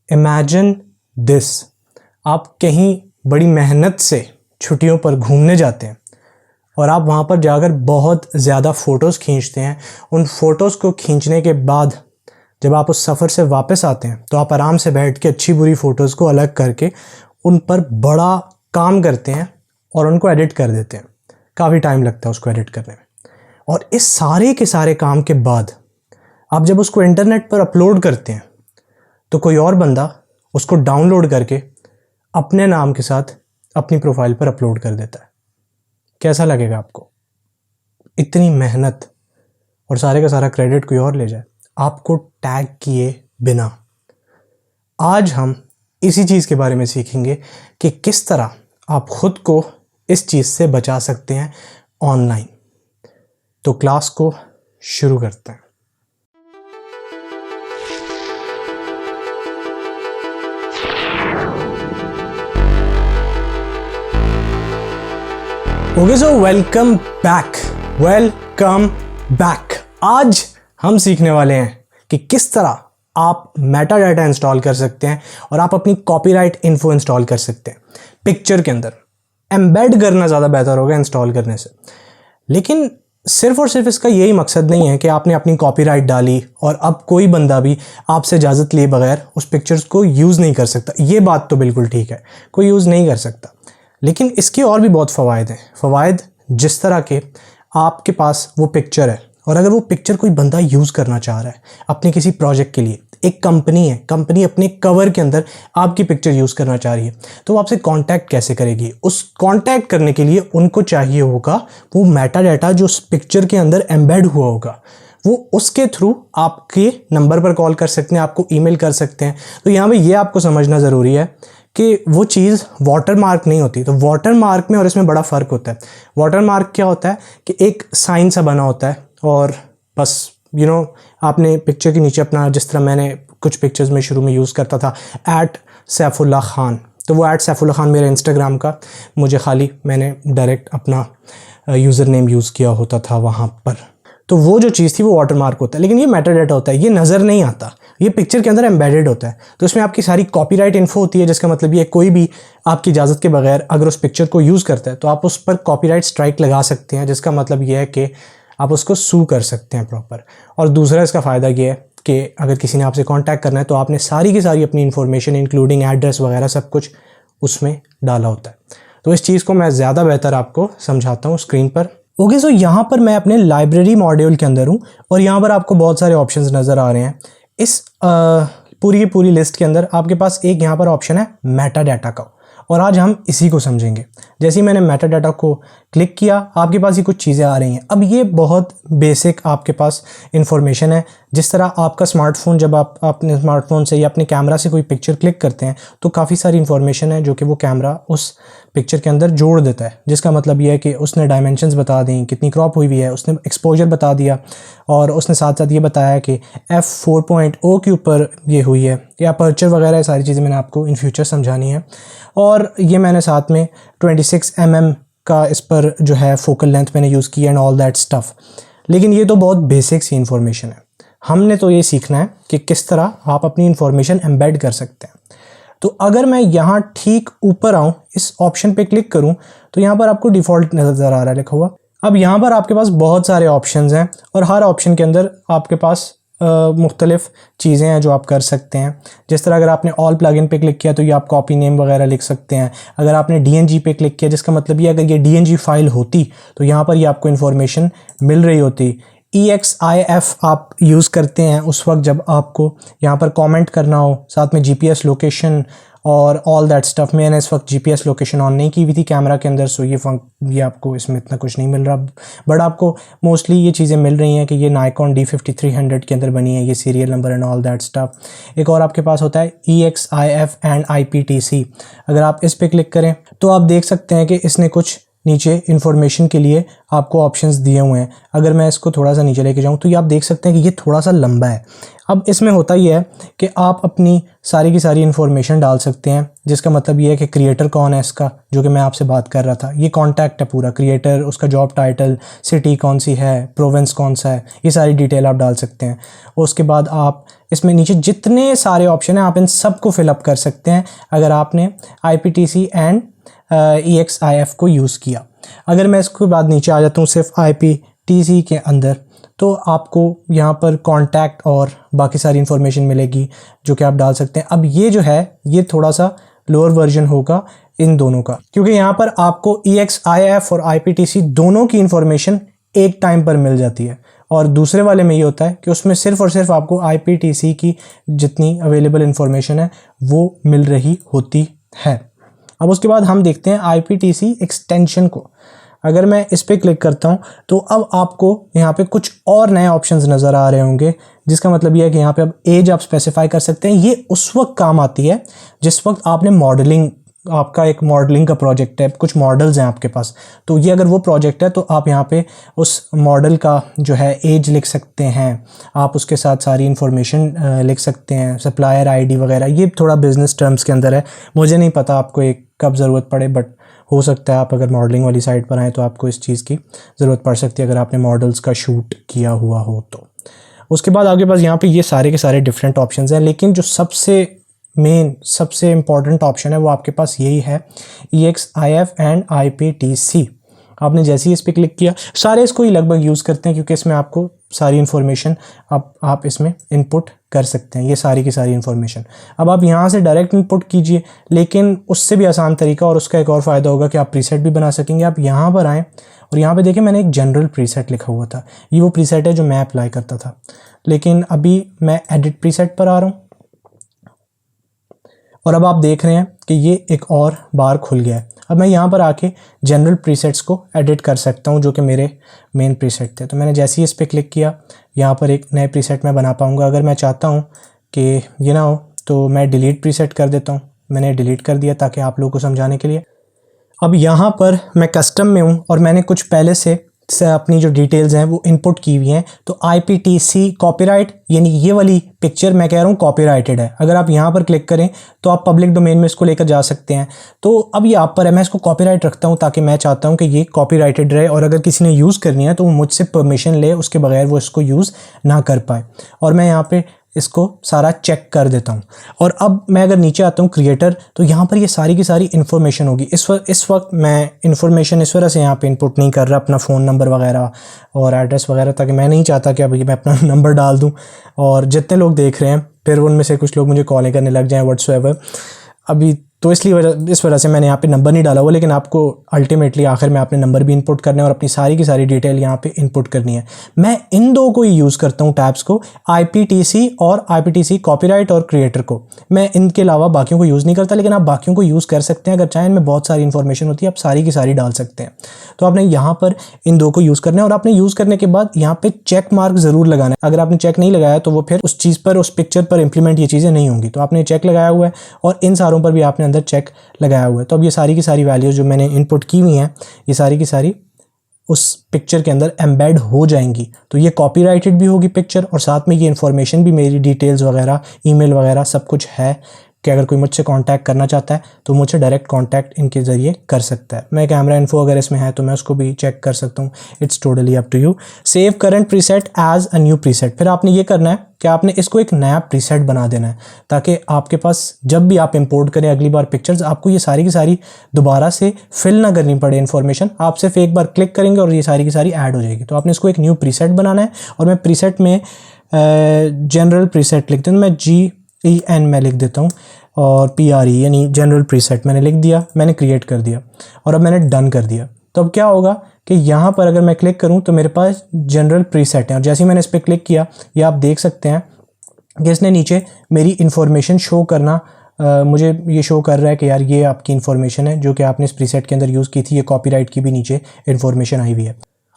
Imagine this, आप कहीं बड़ी मेहनत से छुट्टियों पर घूमने जाते हैं और आप वहाँ पर जाकर बहुत ज़्यादा फ़ोटोज़ खींचते हैं। उन फ़ोटोज़ को खींचने के बाद जब आप उस सफ़र से वापस आते हैं तो आप आराम से बैठ के अच्छी बुरी फ़ोटोज़ को अलग करके उन पर बड़ा काम करते हैं और उनको एडिट कर देते हैं। काफ़ी टाइम लगता है उसको एडिट करने में। और इस सारे के सारे काम के बाद आप जब उसको इंटरनेट पर अपलोड करते हैं तो कोई और बंदा उसको डाउनलोड करके अपने नाम के साथ अपनी प्रोफाइल पर अपलोड कर देता है। कैसा लगेगा आपको? इतनी मेहनत और सारे का सारा क्रेडिट कोई और ले जाए, आपको टैग किए बिना। आज हम इसी चीज़ के बारे में सीखेंगे कि किस तरह आप खुद को इस चीज़ से बचा सकते हैं ऑनलाइन। तो क्लास को शुरू करते हैं। Okay, so welcome back. आज हम सीखने वाले हैं कि किस तरह आप मेटा डाटा इंस्टॉल कर सकते हैं और आप अपनी कॉपीराइट इन्फो इंस्टॉल कर सकते हैं पिक्चर के अंदर। एम्बेड करना ज़्यादा बेहतर होगा इंस्टॉल करने से। लेकिन सिर्फ और सिर्फ इसका यही मकसद नहीं है कि आपने अपनी कॉपीराइट डाली और अब कोई बंदा भी आपसे इजाज़त लिए बगैर उस पिक्चर्स को यूज़ नहीं कर सकता। ये बात तो बिल्कुल ठीक है, कोई यूज़ नहीं कर सकता। लेकिन इसके और भी बहुत फ़वाइद हैं। फ़वाइद जिस तरह के आपके पास वो पिक्चर है और अगर वो पिक्चर कोई बंदा यूज़ करना चाह रहा है अपने किसी प्रोजेक्ट के लिए, एक कंपनी है, कंपनी अपने कवर के अंदर आपकी पिक्चर यूज़ करना चाह रही है, तो वो आपसे कांटेक्ट कैसे करेगी? उस कांटेक्ट करने के लिए उनको चाहिए होगा वो मेटा डाटा जो उस पिक्चर के अंदर एम्बेड हुआ होगा, वो उसके थ्रू आपके नंबर पर कॉल कर सकते हैं, आपको ईमेल कर सकते हैं। तो यहाँ पे ये आपको समझना ज़रूरी है कि वो चीज़ वाटर मार्क नहीं होती। तो वाटर मार्क में और इसमें बड़ा फ़र्क होता है। वाटर मार्क क्या होता है कि एक साइन सा बना होता है और बस आपने पिक्चर के नीचे अपना, जिस तरह मैंने कुछ पिक्चर्स में शुरू में यूज़ करता था @सैफुल्लाह खान, तो वो @सैफुल्लाह खान मेरे इंस्टाग्राम का, मुझे खाली मैंने डायरेक्ट अपना यूज़र नेम यूज़ किया होता था वहाँ पर। तो वो जो चीज़ थी वो वाटर मार्क होता है। लेकिन ये मेटा डाटा होता है, ये नज़र नहीं आता, ये पिक्चर के अंदर एम्बेडेड होता है। तो इसमें आपकी सारी कॉपीराइट इन्फो होती है, जिसका मतलब ये कोई भी आपकी इजाज़त के बगैर अगर उस पिक्चर को यूज़ करता है तो आप उस पर कॉपीराइट स्ट्राइक लगा सकते हैं, जिसका मतलब ये है कि आप उसको सू कर सकते हैं प्रॉपर। और दूसरा इसका फ़ायदा ये है कि अगर किसी ने आपसे कांटेक्ट करना है तो आपने सारी की सारी अपनी इन्फॉर्मेशन इंक्लूडिंग एड्रेस वगैरह सब कुछ उसमें डाला होता है। तो इस चीज़ को मैं ज़्यादा बेहतर आपको समझाता हूँ स्क्रीन पर। ओके, सो यहाँ पर मैं अपने लाइब्रेरी मॉड्यूल के अंदर हूँ और यहाँ पर आपको बहुत सारे ऑप्शंस नज़र आ रहे हैं। इस पूरी की पूरी लिस्ट के अंदर आपके पास एक यहाँ पर ऑप्शन है मेटा डाटा का, और आज हम इसी को समझेंगे। जैसे ही मैंने मेटा डाटा को क्लिक किया, आपके पास ये कुछ चीज़ें आ रही हैं। अब ये बहुत बेसिक आपके पास इंफॉर्मेशन है। जिस तरह आपका स्मार्टफोन, जब आप अपने स्मार्टफोन से या अपने कैमरा से कोई पिक्चर क्लिक करते हैं तो काफ़ी सारी इंफॉर्मेशन है जो कि वो कैमरा उस पिक्चर के अंदर जोड़ देता है, जिसका मतलब ये है कि उसने डायमेंशंस बता दी, कितनी क्रॉप हुई है, उसने एक्सपोजर बता दिया, और उसने साथ साथ ये बताया कि f4.0 के ऊपर ये हुई है, या अपर्चर वगैरह सारी चीज़ें मैंने आपको इन फ्यूचर समझानी है। और ये मैंने साथ में 26 mm का इस पर जो है फोकल लेंथ मैंने यूज़ किया एंड ऑल दैट स्टफ़। लेकिन ये तो बहुत बेसिक सी इन्फॉर्मेशन है। हमने तो ये सीखना है कि किस तरह आप अपनी इन्फॉर्मेशन एम्बेड कर सकते हैं। तो अगर मैं यहाँ ठीक ऊपर आऊँ, इस ऑप्शन पे क्लिक करूँ, तो यहाँ पर आपको डिफ़ॉल्ट नज़र आ रहा है लिखा हुआ। अब यहाँ पर आपके पास बहुत सारे ऑप्शंस हैं और हर ऑप्शन के अंदर आपके पास मुख्तलिफ़ चीज़ें हैं जो आप कर सकते हैं। जिस तरह अगर आपने ऑल प्लगइन पे क्लिक किया तो ये आप कॉपी नेम वगैरह लिख सकते हैं। अगर आपने DNG पे क्लिक किया, जिसका मतलब ये अगर ये DNG फाइल होती तो यहाँ पर ये आपको इन्फॉर्मेशन मिल रही होती। EXIF आप यूज़ करते हैं उस वक्त जब आपको यहाँ पर कमेंट करना हो, साथ में GPS लोकेशन और ऑल दैट स्टफ़। मैंने इस वक्त GPS लोकेशन ऑन नहीं की हुई थी कैमरा के अंदर, सो ये आपको इसमें इतना कुछ नहीं मिल रहा, बट आपको मोस्टली ये चीज़ें मिल रही हैं कि ये Nikon D5300 के अंदर बनी है, ये serial number and all that stuff. एक और आपके पास होता है EXIF एंड IPTC। अगर आप इस पर क्लिक करें तो आप देख सकते हैं कि इसने कुछ नीचे इन्फॉर्मेशन के लिए आपको ऑप्शंस दिए हुए हैं। अगर मैं इसको थोड़ा सा नीचे लेके जाऊँ तो ये आप देख सकते हैं कि ये थोड़ा सा लंबा है। अब इसमें होता ही है कि आप अपनी सारी की सारी इन्फॉर्मेशन डाल सकते हैं, जिसका मतलब ये है कि क्रिएटर कौन है इसका, जो कि मैं आपसे बात कर रहा था। ये कॉन्टैक्ट है पूरा, क्रिएटर, उसका जॉब टाइटल, सिटी कौन सी है, प्रोविंस कौन सा है, ये सारी डिटेल आप डाल सकते हैं। उसके बाद आप इसमें नीचे जितने सारे ऑप्शन हैं आप इन सब को फिलअप कर सकते हैं अगर आपने IPTC एंड EXIF को यूज़ किया। अगर मैं इसके बाद नीचे आ जाता हूँ सिर्फ IPTC के अंदर, तो आपको यहाँ पर कॉन्टैक्ट और बाकी सारी इन्फॉर्मेशन मिलेगी जो कि आप डाल सकते हैं। अब ये जो है ये थोड़ा सा लोअर वर्जन होगा इन दोनों का, क्योंकि यहाँ पर आपको EXIF और IPTC दोनों की इन्फॉर्मेशन एक टाइम पर मिल जाती है, और दूसरे वाले में ये होता है कि उसमें सिर्फ और सिर्फ आपको IPTC की जितनी अवेलेबल इन्फॉर्मेशन है वो मिल रही होती है। अब उसके बाद हम देखते हैं IPTC एक्सटेंशन को। अगर मैं इस पर क्लिक करता हूं तो अब आपको यहाँ पे कुछ और नए ऑप्शंस नज़र आ रहे होंगे, जिसका मतलब ये है कि यहाँ पे अब एज आप स्पेसिफाई कर सकते हैं। ये उस वक्त काम आती है जिस वक्त आपने मॉडलिंग, आपका एक मॉडलिंग का प्रोजेक्ट है, कुछ मॉडल्स हैं आपके पास, तो ये अगर वो प्रोजेक्ट है तो आप यहाँ पे उस मॉडल का जो है एज लिख सकते हैं, आप उसके साथ सारी इन्फॉर्मेशन लिख सकते हैं, सप्लायर ID वगैरह। ये थोड़ा बिजनेस टर्म्स के अंदर है, मुझे नहीं पता आपको एक कब ज़रूरत पड़े, बट हो सकता है आप अगर मॉडलिंग वाली साइड पर आएँ तो आपको इस चीज़ की ज़रूरत पड़ सकती है अगर आपने मॉडल्स का शूट किया हुआ हो तो। उसके बाद आपके पास यहाँ पे ये सारे के सारे डिफरेंट ऑप्शंस हैं, लेकिन जो सबसे इम्पॉर्टेंट ऑप्शन है वो आपके पास यही है, EXIF एंड IPTC। आपने जैसे ही इस पर क्लिक किया, सारे इसको ही लगभग यूज़ करते हैं क्योंकि इसमें आपको सारी इन्फॉर्मेशन आप इसमें इनपुट कर सकते हैं, ये सारी की सारी इन्फॉर्मेशन। अब आप यहाँ से डायरेक्ट इनपुट कीजिए, लेकिन उससे भी आसान तरीका और उसका एक और फ़ायदा होगा कि आप प्रीसेट भी बना सकेंगे। आप यहाँ पर आएँ और यहाँ पे देखें मैंने एक जनरल प्रीसेट लिखा हुआ था, ये वो प्रीसेट है जो मैं अप्लाई करता था, लेकिन अभी मैं एडिट प्रीसेट पर आ रहा हूँ और अब आप देख रहे हैं कि ये एक और बार खुल गया है। अब मैं यहाँ पर आके जनरल प्रीसेट्स को एडिट कर सकता हूँ जो कि मेरे मेन प्रीसेट थे। तो मैंने जैसे ही इस पर क्लिक किया, यहाँ पर एक नए प्रीसेट मैं बना पाऊँगा। अगर मैं चाहता हूँ कि ये ना हो तो मैं डिलीट प्रीसेट कर देता हूँ, मैंने डिलीट कर दिया ताकि आप लोगों को समझाने के लिए। अब यहाँ पर मैं कस्टम में हूँ और मैंने कुछ पहले से अपनी जो डिटेल्स हैं वो इनपुट की हुई हैं। तो IPTC कॉपीराइट, यानी ये वाली पिक्चर मैं कह रहा हूँ कॉपीराइटेड है। अगर आप यहाँ पर क्लिक करें तो आप पब्लिक डोमेन में इसको लेकर जा सकते हैं। तो अब ये आप पर है, मैं इसको कॉपीराइट रखता हूँ ताकि मैं चाहता हूँ कि ये कॉपीराइटेड रहे और अगर किसी ने यूज़ करनी है तो वो मुझसे परमिशन ले, उसके बगैर वो इसको यूज़ ना कर पाए। और मैं यहाँ पे इसको सारा चेक कर देता हूँ। और अब मैं अगर नीचे आता हूँ क्रिएटर, तो यहाँ पर ये सारी की सारी इन्फॉर्मेशन होगी। इस वक्त मैं इन्फॉर्मेशन इस वजह से यहाँ पे इनपुट नहीं कर रहा, अपना फ़ोन नंबर वगैरह और एड्रेस वगैरह, ताकि मैं नहीं चाहता कि अभी मैं अपना नंबर डाल दूँ और जितने लोग देख रहे हैं फिर उनमें से कुछ लोग मुझे कॉलें करने लग जाएँ व्हाट्सएवर अभी। तो इस वजह से मैंने यहाँ पे नंबर नहीं डाला हुआ, लेकिन आपको अल्टीमेटली आखिर में आपने नंबर भी इंपुट करना है और अपनी सारी की सारी डिटेल यहाँ पे इंपुट करनी है। मैं इन दो को ही यूज़ करता हूँ टैब्स को, IPTC और IPTC कॉपीराइट और क्रिएटर को। मैं इनके अलावा बाकियों को यूज़ नहीं करता, लेकिन आप बाकियों को यूज़ कर सकते हैं। अगर चाहें इनमें बहुत सारी इन्फॉर्मेशन होती है, आप सारी की सारी डाल सकते हैं। तो आपने यहाँ पर इन दो को यूज़ करना है और आपने यूज़ करने के बाद यहाँ पे चेक मार्क ज़रूर लगाना है। अगर आपने चेक नहीं लगाया तो वो फिर उस चीज़ पर, उस पिक्चर पर इंप्लीमेंट ये चीज़ें नहीं होंगी। तो आपने चेक लगाया हुआ है और इन सारों पर भी आपने अंदर चेक लगाया हुआ है। तो अब ये सारी की सारी वैल्यूज़ जो मैंने इनपुट की हुई हैं ये सारी की सारी उस पिक्चर के अंदर एम्बेड हो जाएंगी। तो ये कॉपीराइटेड भी होगी पिक्चर और साथ में ये इन्फॉर्मेशन भी, मेरी डिटेल्स वगैरह, ईमेल वगैरह सब कुछ है कि अगर कोई मुझसे कांटेक्ट करना चाहता है तो मुझसे डायरेक्ट कांटेक्ट इनके ज़रिए कर सकता है। मैं कैमरा इन्फो अगर इसमें है तो मैं उसको भी चेक कर सकता हूँ। It's totally up to you. Save current preset as a new preset. फिर आपने ये करना है कि आपने इसको एक नया प्रीसेट बना देना है ताकि आपके पास जब भी आप इंपोर्ट करें अगली बार पिक्चर्स, आपको ये सारी की सारी दोबारा से फिल ना करनी पड़े इन्फॉर्मेशन। आप सिर्फ एक बार क्लिक करेंगे और ये सारी की सारी ऐड हो जाएगी। तो आपने इसको एक न्यू प्रीसेट बनाना है और मैं प्रीसेट में जनरल प्रीसेट लिख देता हूँ, मैं GEN में लिख देता हूँ और PRE यानी जनरल प्रीसेट मैंने लिख दिया, मैंने क्रिएट कर दिया और अब मैंने डन कर दिया। तो अब क्या होगा कि यहाँ पर अगर मैं क्लिक करूँ तो मेरे पास जनरल प्रीसेट है और जैसे ही मैंने इस पर क्लिक किया ये आप देख सकते हैं कि इसने नीचे मेरी इन्फॉर्मेशन शो करना मुझे ये शो कर रहा है कि यार ये आपकी इन्फॉर्मेशन है जो कि आपने इस प्रीसेट के अंदर यूज़ की थी। ये कॉपीराइट की भी नीचे इन्फॉर्मेशन आई हुई है।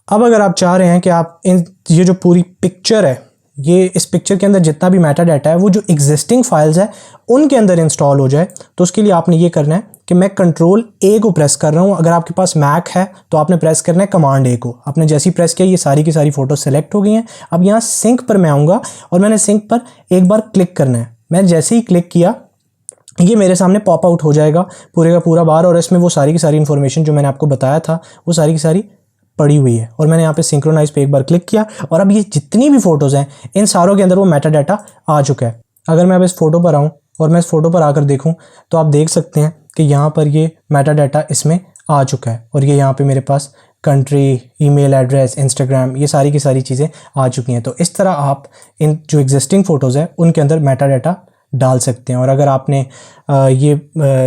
अब अगर आप चाह रहे हैं कि आप ये जो पूरी पिक्चर है ये इस पिक्चर के अंदर जितना भी मेटा डाटा है वो जो एग्जिस्टिंग फाइल्स है उनके अंदर इंस्टॉल हो जाए, तो उसके लिए आपने ये करना है कि मैं कंट्रोल ए को प्रेस कर रहा हूँ। अगर आपके पास मैक है तो आपने प्रेस करना है कमांड ए को। आपने जैसे ही प्रेस किया ये सारी की सारी फ़ोटो सेलेक्ट हो गई हैं। अब यहाँ सिंक पर मैं आऊँगा और मैंने सिंक पर एक बार क्लिक करना है। मैं जैसे ही क्लिक किया ये मेरे सामने पॉप आउट हो जाएगा पूरे का पूरा बार, और इसमें वो सारी की सारी इन्फॉर्मेशन जो मैंने आपको बताया था वो सारी की सारी पड़ी हुई है। और मैंने यहाँ पे सिंक्रोनाइज पे एक बार क्लिक किया और अब ये जितनी भी फ़ोटोज़ हैं इन सारों के अंदर वो मेटा डाटा आ चुका है। अगर मैं अब इस फ़ोटो पर आऊँ और मैं इस फ़ोटो पर आकर देखूँ तो आप देख सकते हैं कि यहाँ पर ये मेटा डाटा इसमें आ चुका है, और ये यहाँ पे मेरे पास कंट्री, ईमेल एड्रेस, इंस्टाग्राम, ये सारी की सारी चीज़ें आ चुकी हैं। तो इस तरह आप इन जो एग्जिस्टिंग फ़ोटोज़ हैं उनके अंदर मेटा डाटा डाल सकते हैं। और अगर आपने ये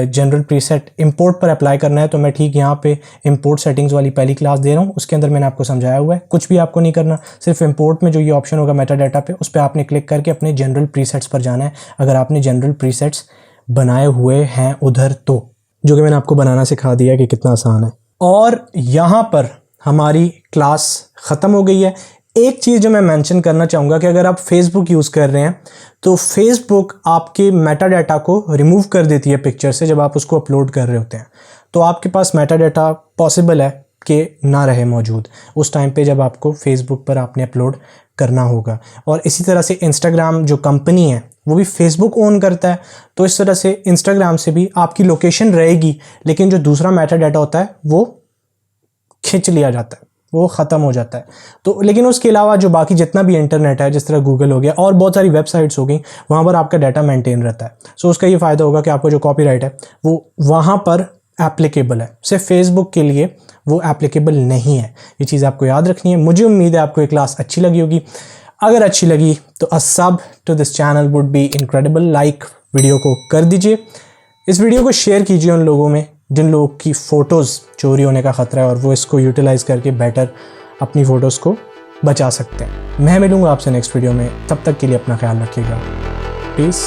जनरल प्रीसेट इंपोर्ट पर अप्लाई करना है तो मैं ठीक यहाँ पे इंपोर्ट सेटिंग्स वाली पहली क्लास दे रहा हूँ, उसके अंदर मैंने आपको समझाया हुआ है। कुछ भी आपको नहीं करना, सिर्फ इंपोर्ट में जो ये ऑप्शन होगा मेटा डाटा पे, उस पर आपने क्लिक करके अपने जनरल प्रीसेट्स पर जाना है। अगर आपने जनरल प्रीसेट्स बनाए हुए हैं उधर तो, जो कि मैंने आपको बनाना सिखा दिया कि कितना आसान है। और यहाँ पर हमारी क्लास ख़त्म हो गई है। एक चीज़ जो मैं मेंशन करना चाहूँगा कि अगर आप फेसबुक यूज़ कर रहे हैं तो फेसबुक आपके मेटा डाटा को रिमूव कर देती है पिक्चर से जब आप उसको अपलोड कर रहे होते हैं। तो आपके पास मेटा डाटा पॉसिबल है कि ना रहे मौजूद उस टाइम पे जब आपको फेसबुक पर आपने अपलोड करना होगा। और इसी तरह से इंस्टाग्राम जो कंपनी है वो भी फेसबुक ओन करता है, तो इस तरह से इंस्टाग्राम से भी आपकी लोकेशन रहेगी, लेकिन जो दूसरा मेटा डाटा होता है वो खींच लिया जाता है, वो ख़त्म हो जाता है। तो लेकिन उसके अलावा जो बाकी जितना भी इंटरनेट है, जिस तरह गूगल हो गया और बहुत सारी वेबसाइट्स हो गई, वहाँ पर आपका डाटा मेंटेन रहता है। सो उसका ये फ़ायदा होगा कि आपको जो कॉपीराइट है वो वहाँ पर एप्लीकेबल है, सिर्फ फेसबुक के लिए वो एप्लीकेबल नहीं है। ये चीज़ आपको याद रखनी है। मुझे उम्मीद है आपको ये क्लास अच्छी लगी होगी। अगर अच्छी लगी तो uh sub to this channel would be incredible. Like video को कर दीजिए, इस वीडियो को शेयर कीजिए उन लोगों में जिन लोगों की फ़ोटोज़ चोरी होने का ख़तरा है और वो इसको यूटिलाइज़ करके बेटर अपनी फ़ोटोज़ को बचा सकते हैं। मैं मिलूँगा आपसे नेक्स्ट वीडियो में, तब तक के लिए अपना ख्याल रखिएगा। पीस।